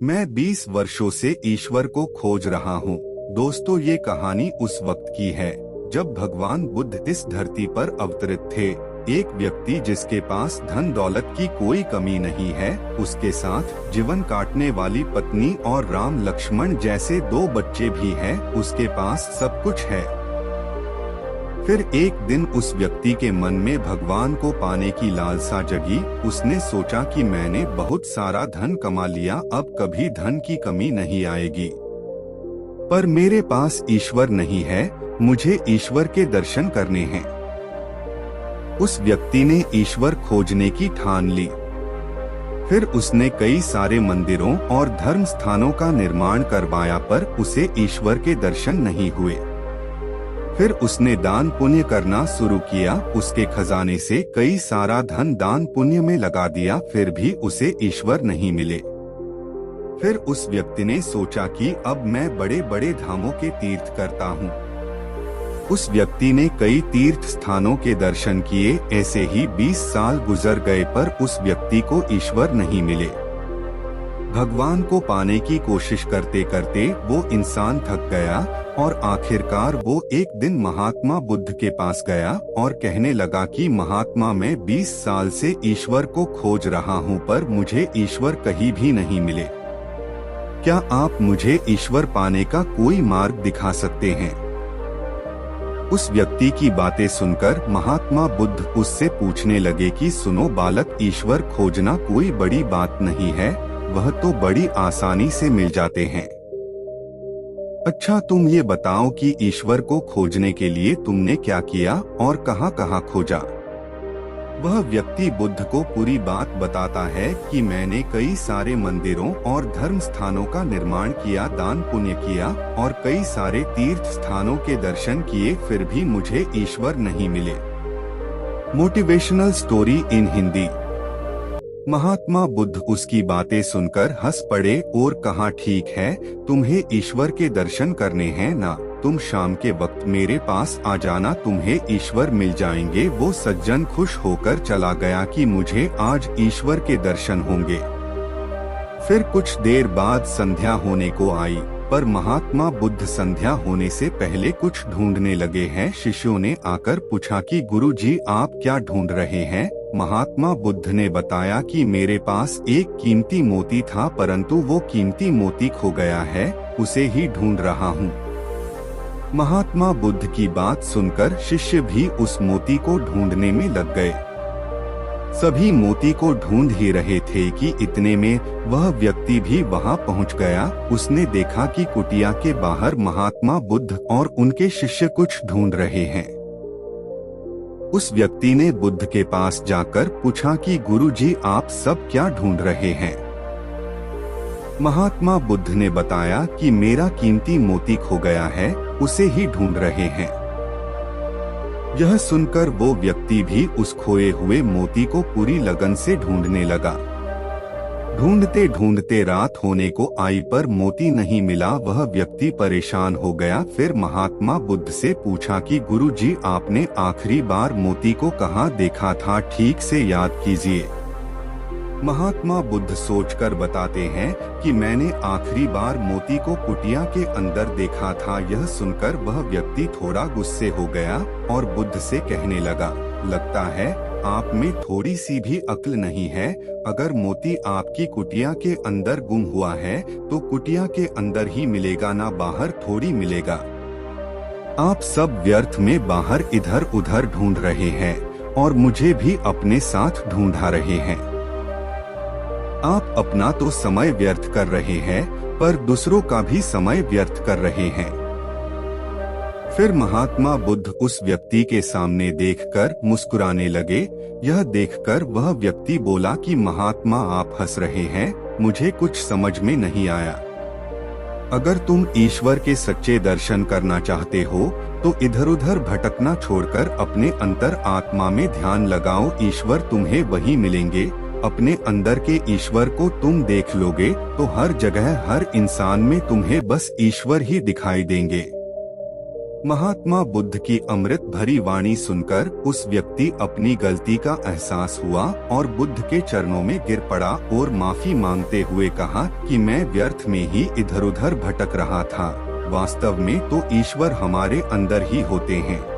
मैं 20 वर्षों से ईश्वर को खोज रहा हूँ। दोस्तों, ये कहानी उस वक्त की है जब भगवान बुद्ध इस धरती पर अवतरित थे। एक व्यक्ति जिसके पास धन दौलत की कोई कमी नहीं है, उसके साथ जीवन काटने वाली पत्नी और राम लक्ष्मण जैसे 2 बच्चे भी हैं, उसके पास सब कुछ है। फिर एक दिन उस व्यक्ति के मन में भगवान को पाने की लालसा जगी। उसने सोचा कि मैंने बहुत सारा धन कमा लिया, अब कभी धन की कमी नहीं आएगी। पर मेरे पास ईश्वर नहीं है, मुझे ईश्वर के दर्शन करने हैं। उस व्यक्ति ने ईश्वर खोजने की ठान ली। फिर उसने कई सारे मंदिरों और धर्म स्थानों का निर्माण करवाया, पर उसे ईश्वर के दर्शन नहीं हुए। फिर उसने दान पुण्य करना शुरू किया। उसके खजाने से कई सारा धन दान पुण्य में लगा दिया, फिर भी उसे ईश्वर नहीं मिले। फिर उस व्यक्ति ने सोचा कि अब मैं बड़े बड़े धामों के तीर्थ करता हूँ। उस व्यक्ति ने कई तीर्थ स्थानों के दर्शन किए। ऐसे ही 20 साल गुजर गए, पर उस व्यक्ति को ईश्वर नहीं मिले। भगवान को पाने की कोशिश करते करते वो इंसान थक गया और आखिरकार वो एक दिन महात्मा बुद्ध के पास गया और कहने लगा कि महात्मा, मैं 20 साल से ईश्वर को खोज रहा हूँ, पर मुझे ईश्वर कहीं भी नहीं मिले। क्या आप मुझे ईश्वर पाने का कोई मार्ग दिखा सकते हैं? उस व्यक्ति की बातें सुनकर महात्मा बुद्ध उससे पूछने लगे कि सुनो बालक, ईश्वर खोजना कोई बड़ी बात नहीं है, वह तो बड़ी आसानी से मिल जाते हैं। अच्छा, तुम ये बताओ कि ईश्वर को खोजने के लिए तुमने क्या किया और कहाँ-कहाँ खोजा? वह व्यक्ति बुद्ध को पूरी बात बताता है कि मैंने कई सारे मंदिरों और धर्म स्थानों का निर्माण किया, दान पुण्य किया और कई सारे तीर्थ स्थानों के दर्शन किए, फिर भी मुझे ईश्वर नहीं मिले। Motivational story in Hindi. Mahatma Buddha उसकी बातें सुनकर हंस पड़े और कहा, ठीक है, तुम्हें ईश्वर के दर्शन करने हैं ना, तुम शाम के वक्त मेरे पास आ जाना, तुम्हें ईश्वर मिल जाएंगे। वो सज्जन खुश होकर चला गया कि मुझे आज ईश्वर के दर्शन होंगे। फिर कुछ देर बाद संध्या होने को आई, पर महात्मा बुद्ध संध्या होने से पहले कुछ ढूंढने लगे हैं। शिष्यों ने आकर पूछा कि गुरुजी, आप क्या ढूंढ रहे हैं? महात्मा बुद्ध ने बताया कि मेरे पास एक कीमती मोती था, परंतु वो कीमती मोती खो गया है, उसे ही ढूंढ रहा हूँ। महात्मा बुद्ध की बात सुनकर शिष्य भी उस मोती को ढूंढने में लग गए। सभी मोती को ढूंढ ही रहे थे कि इतने में वह व्यक्ति भी वहां पहुंच गया। उसने देखा कि कुटिया के बाहर महात्मा बुद्ध और उनके शिष्य कुछ ढूंढ रहे हैं। उस व्यक्ति ने बुद्ध के पास जाकर पूछा कि गुरुजी, आप सब क्या ढूंढ रहे हैं? महात्मा बुद्ध ने बताया कि मेरा कीमती मोती खो गया है, उसे ही ढूंढ रहे हैं। यह सुनकर वो व्यक्ति भी उस खोए हुए मोती को पूरी लगन से ढूंढने लगा। ढूंढते ढूंढते रात होने को आई, पर मोती नहीं मिला। वह व्यक्ति परेशान हो गया। फिर महात्मा बुद्ध से पूछा कि गुरुजी, आपने आखिरी बार मोती को कहाँ देखा था, ठीक से याद कीजिए। महात्मा बुद्ध सोचकर बताते हैं कि मैंने आखिरी बार मोती को कुटिया के अंदर देखा था। यह सुनकर वह व्यक्ति थोड़ा गुस्से हो गया और बुद्ध से कहने लगा, लगता है आप में थोड़ी सी भी अक्ल नहीं है। अगर मोती आपकी कुटिया के अंदर गुम हुआ है तो कुटिया के अंदर ही मिलेगा, ना बाहर थोड़ी मिलेगा। आप सब व्यर्थ में बाहर इधर उधर ढूंढ रहे हैं और मुझे भी अपने साथ ढूंढा रहे हैं। आप अपना तो समय व्यर्थ कर रहे हैं, पर दूसरों का भी समय व्यर्थ कर रहे हैं। फिर महात्मा बुद्ध उस व्यक्ति के सामने देखकर मुस्कुराने लगे। यह देखकर वह व्यक्ति बोला कि महात्मा, आप हंस रहे हैं, मुझे कुछ समझ में नहीं आया। अगर तुम ईश्वर के सच्चे दर्शन करना चाहते हो तो इधर उधर भटकना छोड़कर अपने अंतर आत्मा में ध्यान लगाओ, ईश्वर तुम्हें वही मिलेंगे। अपने अंदर के ईश्वर को तुम देख लोगे तो हर जगह हर इंसान में तुम्हें बस ईश्वर ही दिखाई देंगे। महात्मा बुद्ध की अमृत भरी वाणी सुनकर उस व्यक्ति अपनी गलती का एहसास हुआ और बुद्ध के चरणों में गिर पड़ा और माफी मांगते हुए कहा कि मैं व्यर्थ में ही इधर उधर भटक रहा था। वास्तव में तो ईश्वर हमारे अंदर ही होते हैं।